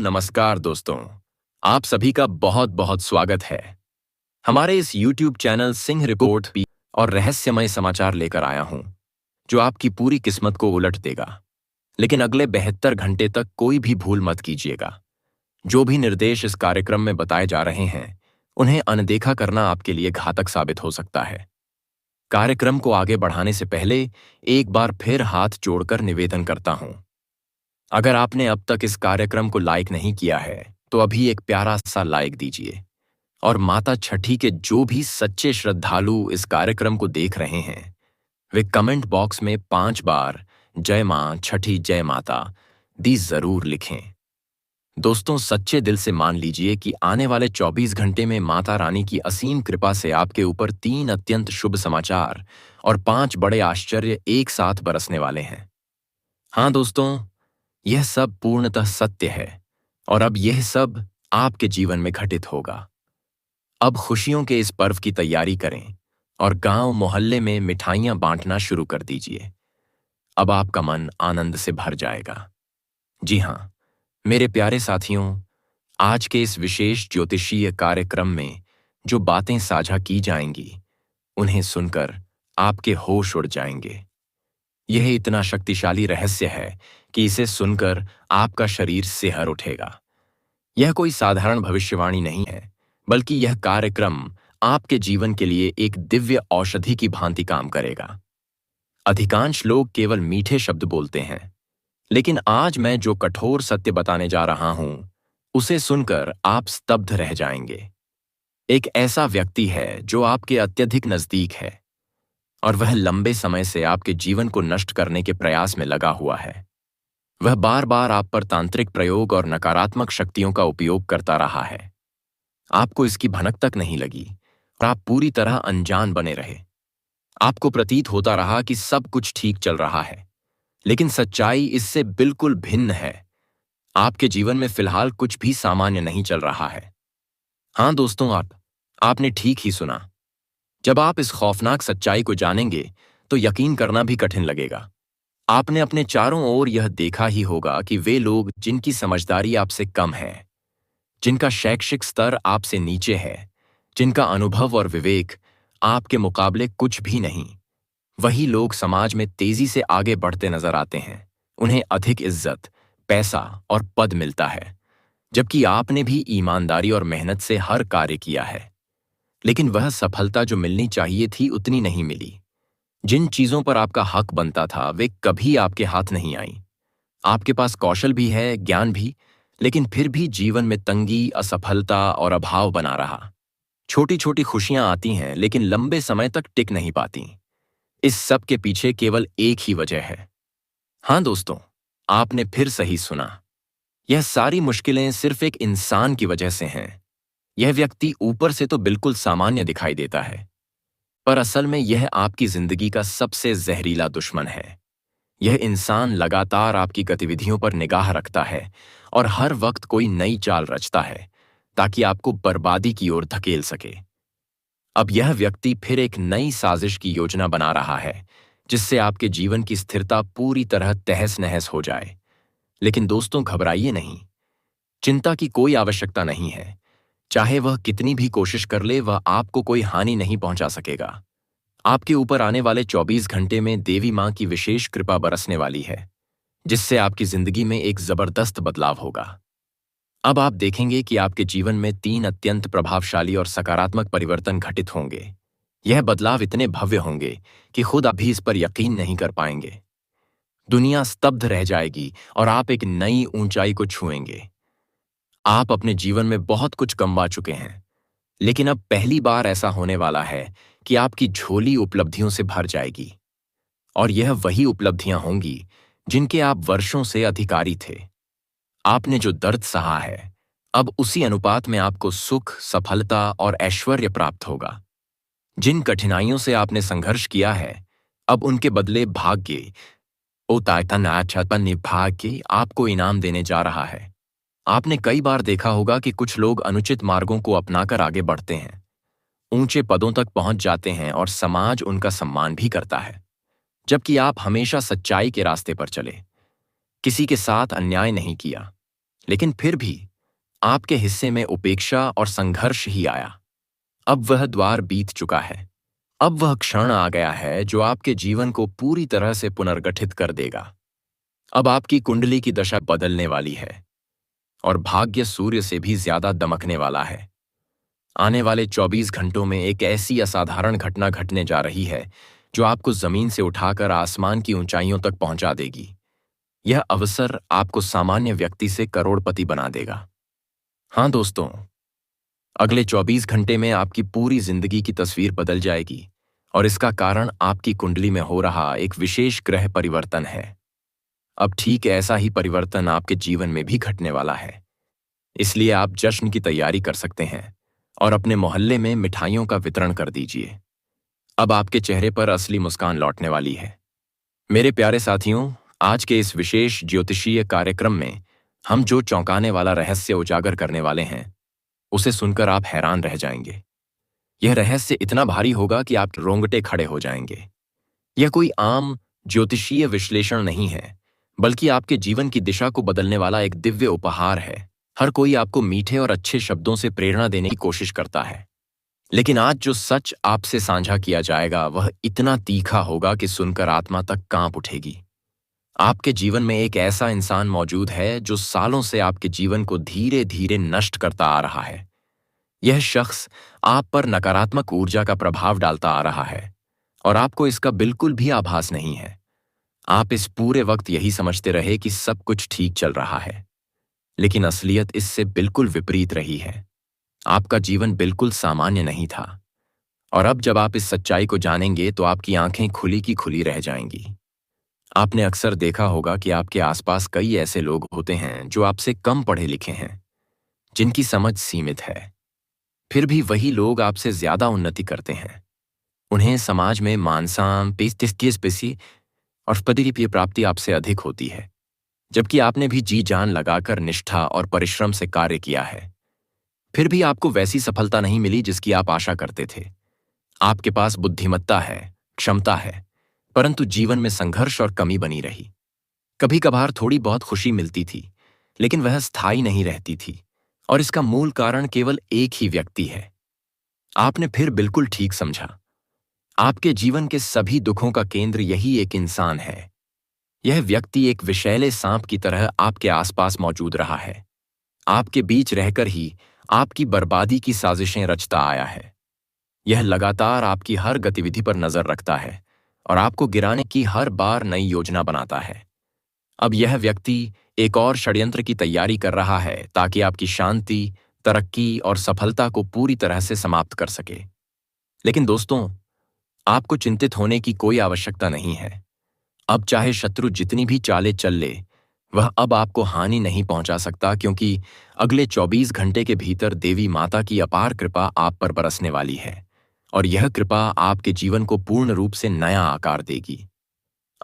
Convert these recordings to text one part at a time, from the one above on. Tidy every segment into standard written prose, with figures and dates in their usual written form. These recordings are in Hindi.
नमस्कार दोस्तों, आप सभी का बहुत बहुत स्वागत है। हमारे इस YouTube चैनल सिंह रिपोर्ट भी और रहस्यमय समाचार लेकर आया हूं, जो आपकी पूरी किस्मत को उलट देगा। लेकिन अगले 72 घंटे तक कोई भी भूल मत कीजिएगा। जो भी निर्देश इस कार्यक्रम में बताए जा रहे हैं, उन्हें अनदेखा करना आपके लिए घातक साबित हो सकता है। कार्यक्रम को आगे बढ़ाने से पहले एक बार फिर हाथ जोड़कर निवेदन करता हूं। अगर आपने अब तक इस कार्यक्रम को लाइक नहीं किया है, तो अभी एक प्यारा सा लाइक दीजिए। और माता छठी के जो भी सच्चे श्रद्धालु इस कार्यक्रम को देख रहे हैं, वे कमेंट बॉक्स में 5 बार जय मां छठी जय माता दी जरूर लिखें। दोस्तों, सच्चे दिल से मान लीजिए कि आने वाले 24 घंटे में माता रानी की असीम कृपा से आपके ऊपर 3 अत्यंत शुभ समाचार और 5 बड़े आश्चर्य एक साथ बरसने वाले हैं। हाँ दोस्तों, यह सब पूर्णतः सत्य है और अब यह सब आपके जीवन में घटित होगा। अब खुशियों के इस पर्व की तैयारी करें और गांव मोहल्ले में मिठाइयां बांटना शुरू कर दीजिए। अब आपका मन आनंद से भर जाएगा। जी हाँ, मेरे प्यारे साथियों, आज के इस विशेष ज्योतिषीय कार्यक्रम में जो बातें साझा की जाएंगी, उन्हें सुनकर आपके होश उड़ जाएंगे। यह इतना शक्तिशाली रहस्य है कि इसे सुनकर आपका शरीर सिहर उठेगा। यह कोई साधारण भविष्यवाणी नहीं है, बल्कि यह कार्यक्रम आपके जीवन के लिए एक दिव्य औषधि की भांति काम करेगा। अधिकांश लोग केवल मीठे शब्द बोलते हैं, लेकिन आज मैं जो कठोर सत्य बताने जा रहा हूं, उसे सुनकर आप स्तब्ध रह जाएंगे। एक ऐसा व्यक्ति है जो आपके अत्यधिक नजदीक है और वह लंबे समय से आपके जीवन को नष्ट करने के प्रयास में लगा हुआ है। वह बार बार आप पर तांत्रिक प्रयोग और नकारात्मक शक्तियों का उपयोग करता रहा है। आपको इसकी भनक तक नहीं लगी और आप पूरी तरह अनजान बने रहे। आपको प्रतीत होता रहा कि सब कुछ ठीक चल रहा है, लेकिन सच्चाई इससे बिल्कुल भिन्न है। आपके जीवन में फिलहाल कुछ भी सामान्य नहीं चल रहा है। हाँ दोस्तों, आपने ठीक ही सुना। जब आप इस खौफनाक सच्चाई को जानेंगे, तो यकीन करना भी कठिन लगेगा। आपने अपने चारों ओर यह देखा ही होगा कि वे लोग जिनकी समझदारी आपसे कम है, जिनका शैक्षिक स्तर आपसे नीचे है, जिनका अनुभव और विवेक आपके मुकाबले कुछ भी नहीं, वही लोग समाज में तेजी से आगे बढ़ते नजर आते हैं। उन्हें अधिक इज्जत, पैसा और पद मिलता है, जबकि आपने भी ईमानदारी और मेहनत से हर कार्य किया है, लेकिन वह सफलता जो मिलनी चाहिए थी उतनी नहीं मिली। जिन चीजों पर आपका हक बनता था, वे कभी आपके हाथ नहीं आईं। आपके पास कौशल भी है, ज्ञान भी, लेकिन फिर भी जीवन में तंगी, असफलता और अभाव बना रहा। छोटी छोटी खुशियां आती हैं, लेकिन लंबे समय तक टिक नहीं पाती। इस सब के पीछे केवल एक ही वजह है। हाँ दोस्तों, आपने फिर सही सुना। यह सारी मुश्किलें सिर्फ एक इंसान की वजह से हैं। यह व्यक्ति ऊपर से तो बिल्कुल सामान्य दिखाई देता है, पर असल में यह आपकी जिंदगी का सबसे जहरीला दुश्मन है। यह इंसान लगातार आपकी गतिविधियों पर निगाह रखता है और हर वक्त कोई नई चाल रचता है, ताकि आपको बर्बादी की ओर धकेल सके। अब यह व्यक्ति फिर एक नई साजिश की योजना बना रहा है, जिससे आपके जीवन की स्थिरता पूरी तरह तहस नहस हो जाए। लेकिन दोस्तों, घबराइए नहीं। चिंता की कोई आवश्यकता नहीं है। चाहे वह कितनी भी कोशिश कर ले, वह आपको कोई हानि नहीं पहुंचा सकेगा। आपके ऊपर आने वाले 24 घंटे में देवी मां की विशेष कृपा बरसने वाली है, जिससे आपकी जिंदगी में एक जबरदस्त बदलाव होगा। अब आप देखेंगे कि आपके जीवन में 3 अत्यंत प्रभावशाली और सकारात्मक परिवर्तन घटित होंगे। यह बदलाव इतने भव्य होंगे कि खुद आप भी इस पर यकीन नहीं कर पाएंगे। दुनिया स्तब्ध रह जाएगी और आप एक नई ऊंचाई को छुएंगे। आप अपने जीवन में बहुत कुछ कमवा चुके हैं, लेकिन अब पहली बार ऐसा होने वाला है कि आपकी झोली उपलब्धियों से भर जाएगी। और यह वही उपलब्धियां होंगी जिनके आप वर्षों से अधिकारी थे। आपने जो दर्द सहा है, अब उसी अनुपात में आपको सुख, सफलता और ऐश्वर्य प्राप्त होगा। जिन कठिनाइयों से आपने संघर्ष किया है, अब उनके बदले भाग्य भाग्य आपको इनाम देने जा रहा है। आपने कई बार देखा होगा कि कुछ लोग अनुचित मार्गों को अपनाकर आगे बढ़ते हैं, ऊंचे पदों तक पहुंच जाते हैं और समाज उनका सम्मान भी करता है, जबकि आप हमेशा सच्चाई के रास्ते पर चले, किसी के साथ अन्याय नहीं किया, लेकिन फिर भी आपके हिस्से में उपेक्षा और संघर्ष ही आया। अब वह द्वार बीत चुका है। अब वह क्षण आ गया है जो आपके जीवन को पूरी तरह से पुनर्गठित कर देगा। अब आपकी कुंडली की दशा बदलने वाली है और भाग्य सूर्य से भी ज्यादा दमकने वाला है। आने वाले 24 घंटों में एक ऐसी असाधारण घटना घटने जा रही है जो आपको जमीन से उठाकर आसमान की ऊंचाइयों तक पहुंचा देगी। यह अवसर आपको सामान्य व्यक्ति से करोड़पति बना देगा। हाँ दोस्तों, अगले 24 घंटे में आपकी पूरी जिंदगी की तस्वीर बदल जाएगी और इसका कारण आपकी कुंडली में हो रहा एक विशेष ग्रह परिवर्तन है। अब ठीक ऐसा ही परिवर्तन आपके जीवन में भी घटने वाला है। इसलिए आप जश्न की तैयारी कर सकते हैं और अपने मोहल्ले में मिठाइयों का वितरण कर दीजिए। अब आपके चेहरे पर असली मुस्कान लौटने वाली है। मेरे प्यारे साथियों, आज के इस विशेष ज्योतिषीय कार्यक्रम में हम जो चौंकाने वाला रहस्य उजागर करने वाले हैं, उसे सुनकर आप हैरान रह जाएंगे। यह रहस्य इतना भारी होगा कि आप रोंगटे खड़े हो जाएंगे। यह कोई आम ज्योतिषीय विश्लेषण नहीं है, बल्कि आपके जीवन की दिशा को बदलने वाला एक दिव्य उपहार है। हर कोई आपको मीठे और अच्छे शब्दों से प्रेरणा देने की कोशिश करता है, लेकिन आज जो सच आपसे साझा किया जाएगा वह इतना तीखा होगा कि सुनकर आत्मा तक कांप उठेगी। आपके जीवन में एक ऐसा इंसान मौजूद है जो सालों से आपके जीवन को धीरे धीरे नष्ट करता आ रहा है। यह शख्स आप पर नकारात्मक ऊर्जा का प्रभाव डालता आ रहा है और आपको इसका बिल्कुल भी आभास नहीं है। आप इस पूरे वक्त यही समझते रहे कि सब कुछ ठीक चल रहा है, लेकिन असलियत इससे बिल्कुल विपरीत रही है। आपका जीवन बिल्कुल सामान्य नहीं था और अब जब आप इस सच्चाई को जानेंगे तो आपकी आंखें खुली की खुली रह जाएंगी। आपने अक्सर देखा होगा कि आपके आसपास कई ऐसे लोग होते हैं जो आपसे कम पढ़े लिखे हैं, जिनकी समझ सीमित है। फिर भी वही लोग आपसे ज्यादा उन्नति करते हैं। उन्हें समाज में मान सम्मान, पेशी और पद की प्राप्ति आपसे अधिक होती है, जबकि आपने भी जी जान लगाकर निष्ठा और परिश्रम से कार्य किया है। फिर भी आपको वैसी सफलता नहीं मिली जिसकी आप आशा करते थे। आपके पास बुद्धिमत्ता है, क्षमता है, परंतु जीवन में संघर्ष और कमी बनी रही। कभी कभार थोड़ी बहुत खुशी मिलती थी, लेकिन वह स्थायी नहीं रहती थी और इसका मूल कारण केवल एक ही व्यक्ति है। आपने फिर बिल्कुल ठीक समझा। आपके जीवन के सभी दुखों का केंद्र यही एक इंसान है। यह व्यक्ति एक विषैले सांप की तरह आपके आसपास मौजूद रहा है। आपके बीच रहकर ही आपकी बर्बादी की साजिशें रचता आया है। यह लगातार आपकी हर गतिविधि पर नजर रखता है और आपको गिराने की हर बार नई योजना बनाता है। अब यह व्यक्ति एक और षड्यंत्र की तैयारी कर रहा है ताकि आपकी शांति, तरक्की और सफलता को पूरी तरह से समाप्त कर सके। लेकिन दोस्तों, आपको चिंतित होने की कोई आवश्यकता नहीं है। अब चाहे शत्रु जितनी भी चालें चल ले, वह अब आपको हानि नहीं पहुंचा सकता, क्योंकि अगले 24 घंटे के भीतर देवी माता की अपार कृपा आप पर बरसने वाली है और यह कृपा आपके जीवन को पूर्ण रूप से नया आकार देगी।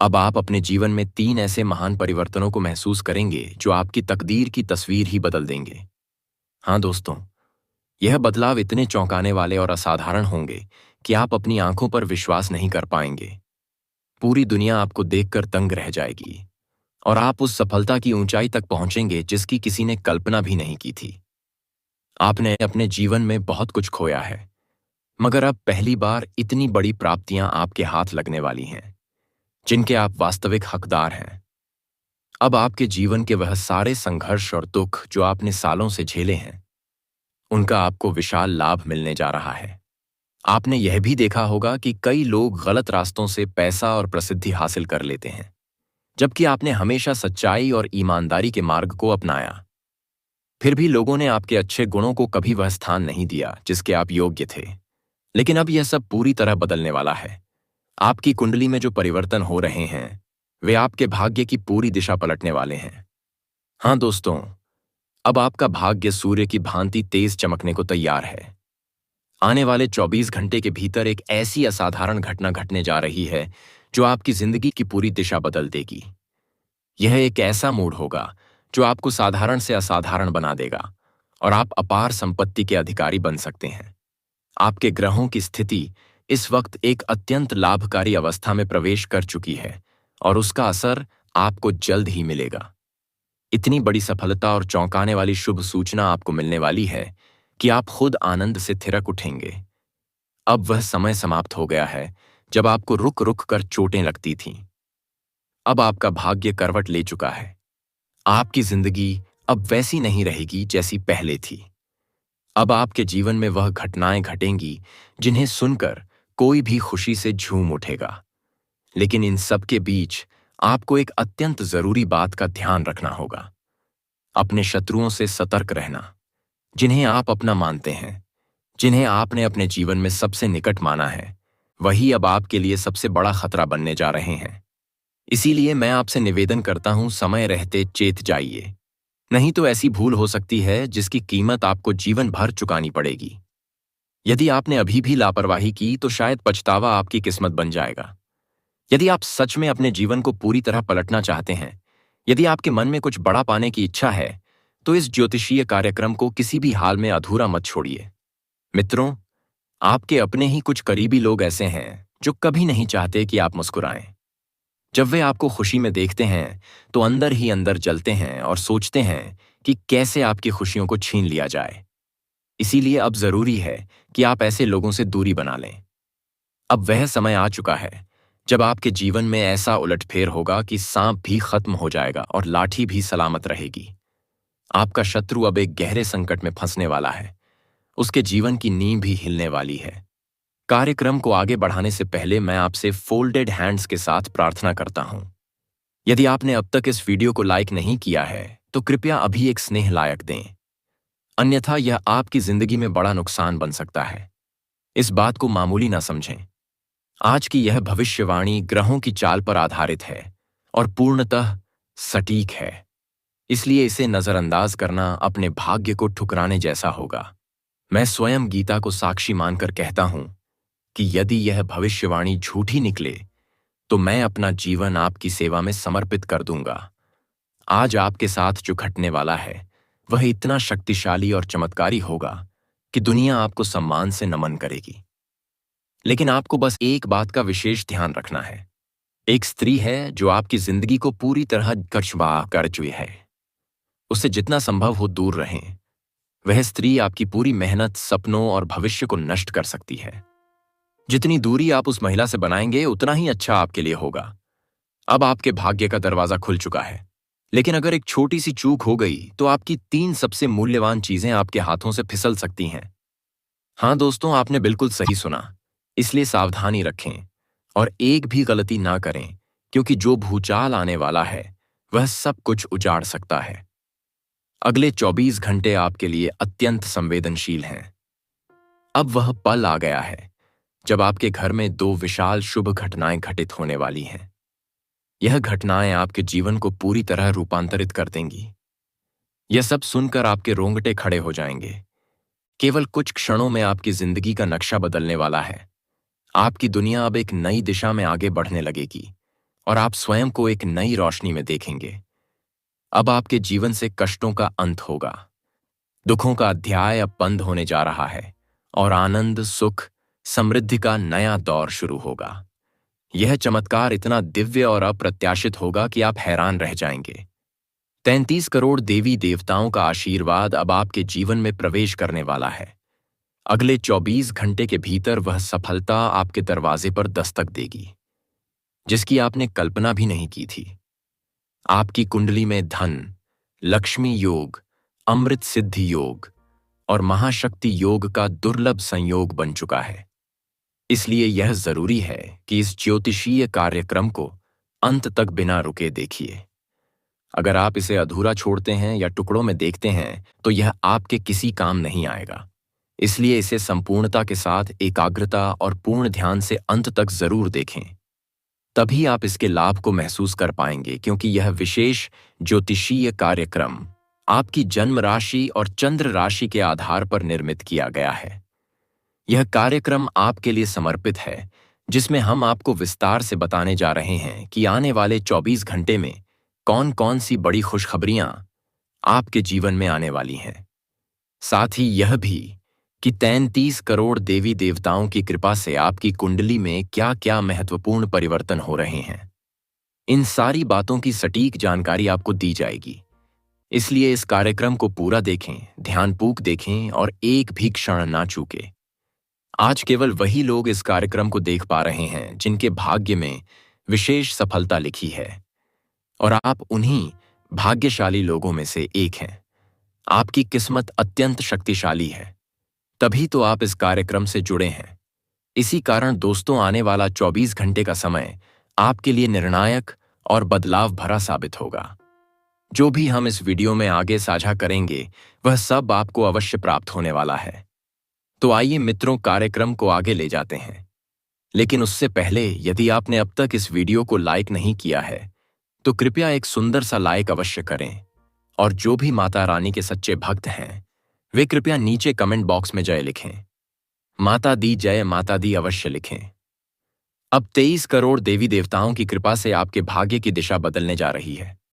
अब आप अपने जीवन में 3 ऐसे महान परिवर्तनों को महसूस करेंगे जो आपकी तकदीर की तस्वीर ही बदल देंगे। हाँ दोस्तों, यह बदलाव इतने चौंकाने वाले और असाधारण होंगे कि आप अपनी आंखों पर विश्वास नहीं कर पाएंगे। पूरी दुनिया आपको देखकर दंग रह जाएगी और आप उस सफलता की ऊंचाई तक पहुंचेंगे जिसकी किसी ने कल्पना भी नहीं की थी। आपने अपने जीवन में बहुत कुछ खोया है, मगर अब पहली बार इतनी बड़ी प्राप्तियां आपके हाथ लगने वाली हैं, जिनके आप वास्तविक हकदार हैं। अब आपके जीवन के वह सारे संघर्ष और दुख जो आपने सालों से झेले हैं, उनका आपको विशाल लाभ मिलने जा रहा है। आपने यह भी देखा होगा कि कई लोग गलत रास्तों से पैसा और प्रसिद्धि हासिल कर लेते हैं, जबकि आपने हमेशा सच्चाई और ईमानदारी के मार्ग को अपनाया। फिर भी लोगों ने आपके अच्छे गुणों को कभी वह स्थान नहीं दिया जिसके आप योग्य थे। लेकिन अब यह सब पूरी तरह बदलने वाला है। आपकी कुंडली में जो परिवर्तन हो रहे हैं, वे आपके भाग्य की पूरी दिशा पलटने वाले हैं। हाँ दोस्तों, अब आपका भाग्य सूर्य की भांति तेज चमकने को तैयार है। आने वाले 24 घंटे के भीतर एक ऐसी असाधारण घटना घटने जा रही है जो आपकी जिंदगी की पूरी दिशा बदल देगी। यह एक ऐसा मूड होगा जो आपको साधारण से असाधारण बना देगा और आप अपार संपत्ति के अधिकारी बन सकते हैं। आपके ग्रहों की स्थिति इस वक्त एक अत्यंत लाभकारी अवस्था में प्रवेश कर चुकी है और उसका असर आपको जल्द ही मिलेगा। इतनी बड़ी सफलता और चौंकाने वाली शुभ सूचना आपको मिलने वाली है कि आप खुद आनंद से थिरक उठेंगे। अब वह समय समाप्त हो गया है जब आपको रुक रुक कर चोटें लगती थीं। अब आपका भाग्य करवट ले चुका है। आपकी जिंदगी अब वैसी नहीं रहेगी जैसी पहले थी। अब आपके जीवन में वह घटनाएं घटेंगी जिन्हें सुनकर कोई भी खुशी से झूम उठेगा। लेकिन इन सब के बीच आपको एक अत्यंत जरूरी बात का ध्यान रखना होगा। अपने शत्रुओं से सतर्क रहना, जिन्हें आप अपना मानते हैं, जिन्हें आपने अपने जीवन में सबसे निकट माना है, वही अब आपके लिए सबसे बड़ा खतरा बनने जा रहे हैं। इसीलिए मैं आपसे निवेदन करता हूं, समय रहते चेत जाइए। नहीं तो ऐसी भूल हो सकती है जिसकी कीमत आपको जीवन भर चुकानी पड़ेगी। यदि आपने अभी भी लापरवाही की तो शायद पछतावा आपकी किस्मत बन जाएगा। यदि आप सच में अपने जीवन को पूरी तरह पलटना चाहते हैं, यदि आपके मन में कुछ बड़ा पाने की इच्छा है, तो इस ज्योतिषीय कार्यक्रम को किसी भी हाल में अधूरा मत छोड़िए। मित्रों, आपके अपने ही कुछ करीबी लोग ऐसे हैं जो कभी नहीं चाहते कि आप मुस्कुराएं। जब वे आपको खुशी में देखते हैं तो अंदर ही अंदर जलते हैं और सोचते हैं कि कैसे आपकी खुशियों को छीन लिया जाए। इसीलिए अब जरूरी है कि आप ऐसे लोगों से दूरी बना लें। अब वह समय आ चुका है जब आपके जीवन में ऐसा उलटफेर होगा कि सांप भी खत्म हो जाएगा और लाठी भी सलामत रहेगी। आपका शत्रु अब एक गहरे संकट में फंसने वाला है। उसके जीवन की नींव भी हिलने वाली है। कार्यक्रम को आगे बढ़ाने से पहले मैं आपसे फोल्डेड हैंड्स के साथ प्रार्थना करता हूं। यदि आपने अब तक इस वीडियो को लाइक नहीं किया है तो कृपया अभी एक स्नेह लायक दें, अन्यथा यह आपकी जिंदगी में बड़ा नुकसान बन सकता है। इस बात को मामूली ना समझें। आज की यह भविष्यवाणी ग्रहों की चाल पर आधारित है और पूर्णतः सटीक है। इसलिए इसे नजरअंदाज करना अपने भाग्य को ठुकराने जैसा होगा। मैं स्वयं गीता को साक्षी मानकर कहता हूं कि यदि यह भविष्यवाणी झूठी निकले तो मैं अपना जीवन आपकी सेवा में समर्पित कर दूंगा। आज आपके साथ जो घटने वाला है वह इतना शक्तिशाली और चमत्कारी होगा कि दुनिया आपको सम्मान से नमन करेगी। लेकिन आपको बस एक बात का विशेष ध्यान रखना है। एक स्त्री है जो आपकी जिंदगी को पूरी तरह कचवा कर चुकी है। उससे जितना संभव हो दूर रहें। वह स्त्री आपकी पूरी मेहनत, सपनों और भविष्य को नष्ट कर सकती है। जितनी दूरी आप उस महिला से बनाएंगे उतना ही अच्छा आपके लिए होगा। अब आपके भाग्य का दरवाजा खुल चुका है। लेकिन अगर एक छोटी सी चूक हो गई तो आपकी 3 सबसे मूल्यवान चीजें आपके हाथों से फिसल सकती हैं। हाँ दोस्तों, आपने बिल्कुल सही सुना। इसलिए सावधानी रखें और एक भी गलती ना करें, क्योंकि जो भूचाल आने वाला है वह सब कुछ उजाड़ सकता है। अगले 24 घंटे आपके लिए अत्यंत संवेदनशील हैं। अब वह पल आ गया है जब आपके घर में 2 विशाल शुभ घटनाएं घटित होने वाली हैं। यह घटनाएं आपके जीवन को पूरी तरह रूपांतरित कर देंगी। यह सब सुनकर आपके रोंगटे खड़े हो जाएंगे। केवल कुछ क्षणों में आपकी जिंदगी का नक्शा बदलने वाला है। आपकी दुनिया अब एक नई दिशा में आगे बढ़ने लगेगी और आप स्वयं को एक नई रोशनी में देखेंगे। अब आपके जीवन से कष्टों का अंत होगा। दुखों का अध्याय अब बंद होने जा रहा है और आनंद, सुख, समृद्धि का नया दौर शुरू होगा। यह चमत्कार इतना दिव्य और अप्रत्याशित होगा कि आप हैरान रह जाएंगे। 33 करोड़ देवी देवताओं का आशीर्वाद अब आपके जीवन में प्रवेश करने वाला है। अगले 24 घंटे के भीतर वह सफलता आपके दरवाजे पर दस्तक देगी, जिसकी आपने कल्पना भी नहीं की थी। आपकी कुंडली में धन, लक्ष्मी योग, अमृत सिद्धि योग और महाशक्ति योग का दुर्लभ संयोग बन चुका है। इसलिए यह जरूरी है कि इस ज्योतिषीय कार्यक्रम को अंत तक बिना रुके देखिए। अगर आप इसे अधूरा छोड़ते हैं या टुकड़ों में देखते हैं तो यह आपके किसी काम नहीं आएगा। इसलिए इसे संपूर्णता के साथ, एकाग्रता और पूर्ण ध्यान से अंत तक जरूर देखें। तभी आप इसके लाभ को महसूस कर पाएंगे, क्योंकि यह विशेष ज्योतिषीय कार्यक्रम आपकी जन्म राशि और चंद्र राशि के आधार पर निर्मित किया गया है। यह कार्यक्रम आपके लिए समर्पित है, जिसमें हम आपको विस्तार से बताने जा रहे हैं कि आने वाले 24 घंटे में कौन कौन सी बड़ी खुशखबरियां आपके जीवन में आने वाली हैं। साथ ही यह भी कि 33 करोड़ देवी देवताओं की कृपा से आपकी कुंडली में क्या क्या महत्वपूर्ण परिवर्तन हो रहे हैं। इन सारी बातों की सटीक जानकारी आपको दी जाएगी। इसलिए इस कार्यक्रम को पूरा देखें, ध्यानपूर्वक देखें और एक भी क्षण ना चूकें। आज केवल वही लोग इस कार्यक्रम को देख पा रहे हैं जिनके भाग्य में विशेष सफलता लिखी है, और आप उन्हीं भाग्यशाली लोगों में से एक हैं। आपकी किस्मत अत्यंत शक्तिशाली है, तभी तो आप इस कार्यक्रम से जुड़े हैं। इसी कारण दोस्तों, आने वाला 24 घंटे का समय आपके लिए निर्णायक और बदलाव भरा साबित होगा। जो भी हम इस वीडियो में आगे साझा करेंगे वह सब आपको अवश्य प्राप्त होने वाला है। तो आइए मित्रों, कार्यक्रम को आगे ले जाते हैं। लेकिन उससे पहले, यदि आपने अब तक इस वीडियो को लाइक नहीं किया है तो कृपया एक सुंदर सा लाइक अवश्य करें, और जो भी माता रानी के सच्चे भक्त हैं वे कृपया नीचे कमेंट बॉक्स में जय लिखें। माता दी जय, माता दी अवश्य लिखें। अब 23 करोड़ देवी देवताओं की कृपा से आपके भाग्य की दिशा बदलने जा रही है।